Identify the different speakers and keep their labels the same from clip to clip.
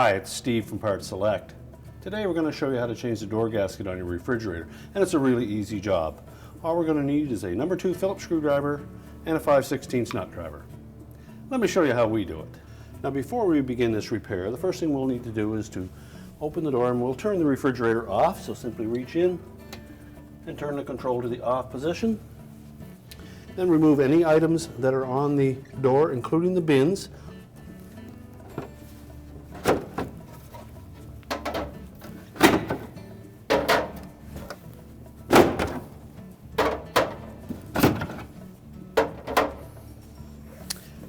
Speaker 1: Hi, it's Steve from PartSelect. Today we're going to show you how to change the door gasket on your refrigerator, and it's a really easy job. All we're going to need is a number 2 Phillips screwdriver and a 5/16 nut driver. Let me show you how we do it. Now before we begin this repair, the first thing we'll need to do is to open the door, and we'll turn the refrigerator off. So simply reach in and turn the control to the off position. Then remove any items that are on the door, including the bins.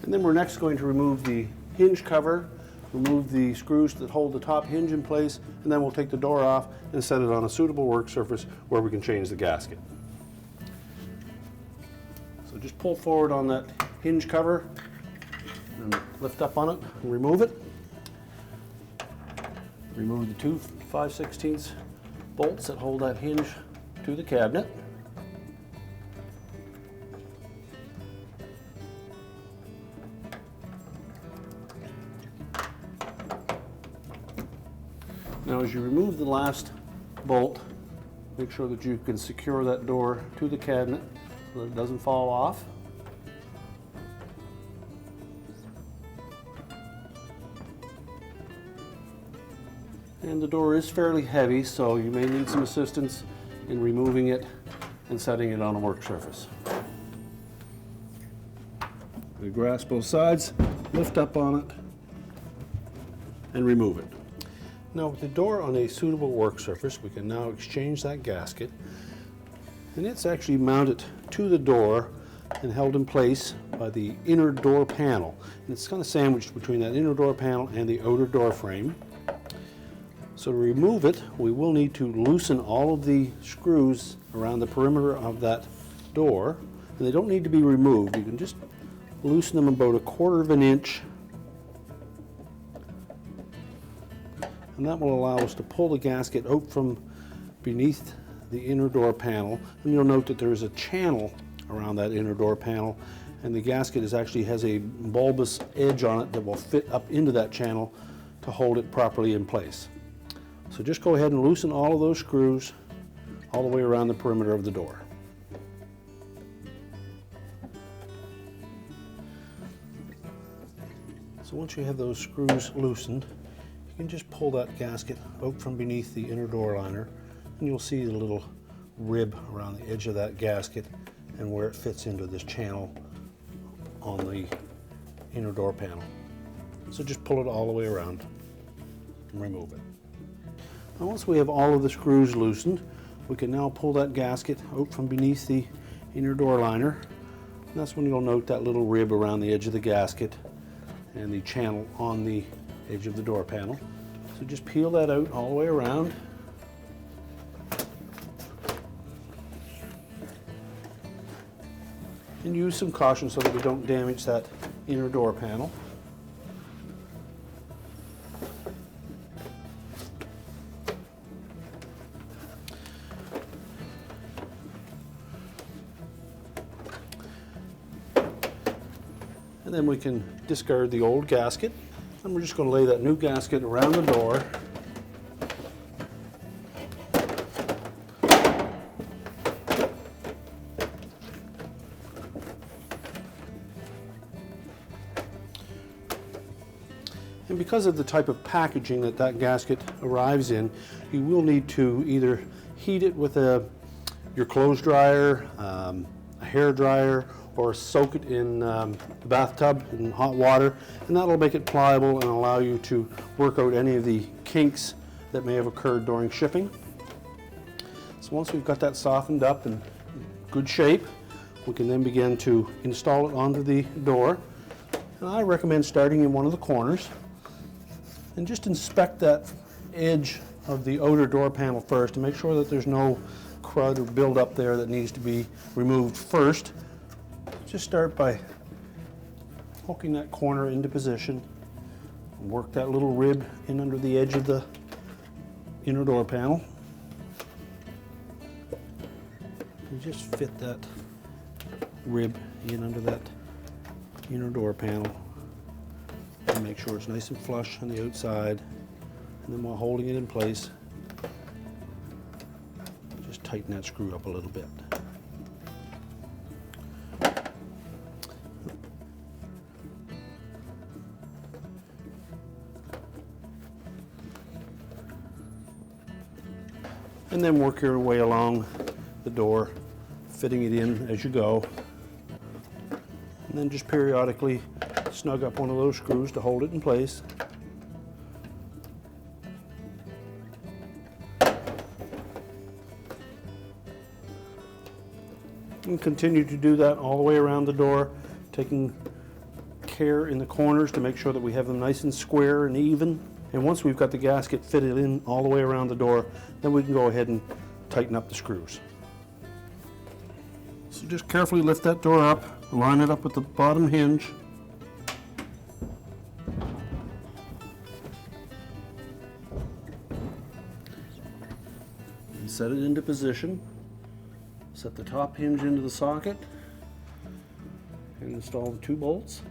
Speaker 1: And then we're next going to remove the hinge cover, remove the screws that hold the top hinge in place, and then we'll take the door off and set it on a suitable work surface where we can change the gasket. So just pull forward on that hinge cover and lift up on it and remove it. Remove the 2 5/16 bolts that hold that hinge to the cabinet. Now as you remove the last bolt, make sure that you can secure that door to the cabinet so that it doesn't fall off. And the door is fairly heavy, so you may need some assistance in removing it and setting it on a work surface. We grasp both sides, lift up on it, and remove it. Now with the door on a suitable work surface, we can now exchange that gasket, and it's actually mounted to the door and held in place by the inner door panel. And it's kind of sandwiched between that inner door panel and the outer door frame. So to remove it, we will need to loosen all of the screws around the perimeter of that door, and they don't need to be removed. You can just loosen them about 1/4 of an inch, and that will allow us to pull the gasket out from beneath the inner door panel. And you'll note that there's a channel around that inner door panel, and the gasket actually has a bulbous edge on it that will fit up into that channel to hold it properly in place. So just go ahead and loosen all of those screws all the way around the perimeter of the door. So once you have those screws loosened, you can just pull that gasket out from beneath the inner door liner, and you'll see the little rib around the edge of that gasket and where it fits into this channel on the inner door panel. So just pull it all the way around and remove it. Now once we have all of the screws loosened, we can now pull that gasket out from beneath the inner door liner. And that's when you'll note that little rib around the edge of the gasket and the channel on the edge of the door panel. So just peel that out all the way around. And use some caution so that we don't damage that inner door panel. And then we can discard the old gasket, and we're just going to lay that new gasket around the door. And because of the type of packaging that that gasket arrives in, you will need to either heat it with your clothes dryer, a hair dryer, or soak it in the bathtub in hot water, and that'll make it pliable and allow you to work out any of the kinks that may have occurred during shipping. So once we've got that softened up and good shape, we can then begin to install it onto the door. And I recommend starting in one of the corners and just inspect that edge of the outer door panel first to make sure that there's no crud or buildup there that needs to be removed first. Just start by hooking that corner into position and work that little rib in under the edge of the inner door panel. And just fit that rib in under that inner door panel and make sure it's nice and flush on the outside And then while holding it in place, just tighten that screw up a little bit. And then work your way along the door, fitting it in as you go. And then just periodically snug up one of those screws to hold it in place. And continue to do that all the way around the door, taking care in the corners to make sure that we have them nice and square and even. And once we've got the gasket fitted in all the way around the door, then we can go ahead and tighten up the screws. So just carefully lift that door up, line it up with the bottom hinge. And set it into position. Set the top hinge into the socket and install the 2 bolts.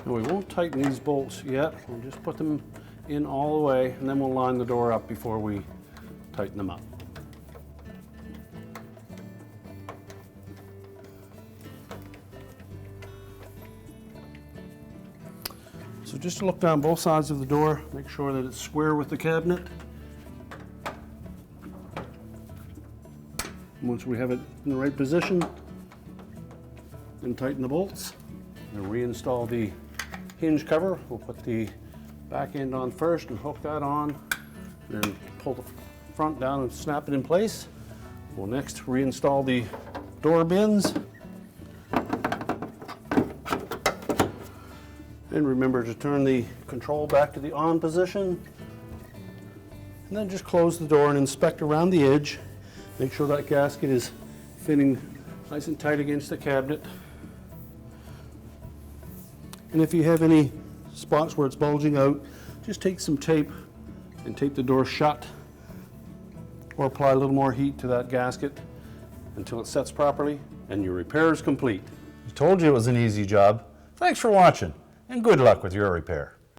Speaker 1: And we won't tighten these bolts yet, we'll just put them in all the way, and then we'll line the door up before we tighten them up. So just to look down both sides of the door, make sure that it's square with the cabinet. Once we have it in the right position, then tighten the bolts and reinstall the hinge cover. We'll put the back end on first and hook that on, then pull the front down and snap it in place. We'll next reinstall the door bins. And remember to turn the control back to the on position. And then just close the door and inspect around the edge. Make sure that gasket is fitting nice and tight against the cabinet. And if you have any spots where it's bulging out, just take some tape and tape the door shut, or apply a little more heat to that gasket until it sets properly, and your repair is complete.
Speaker 2: I told you it was an easy job. Thanks for watching, and good luck with your repair.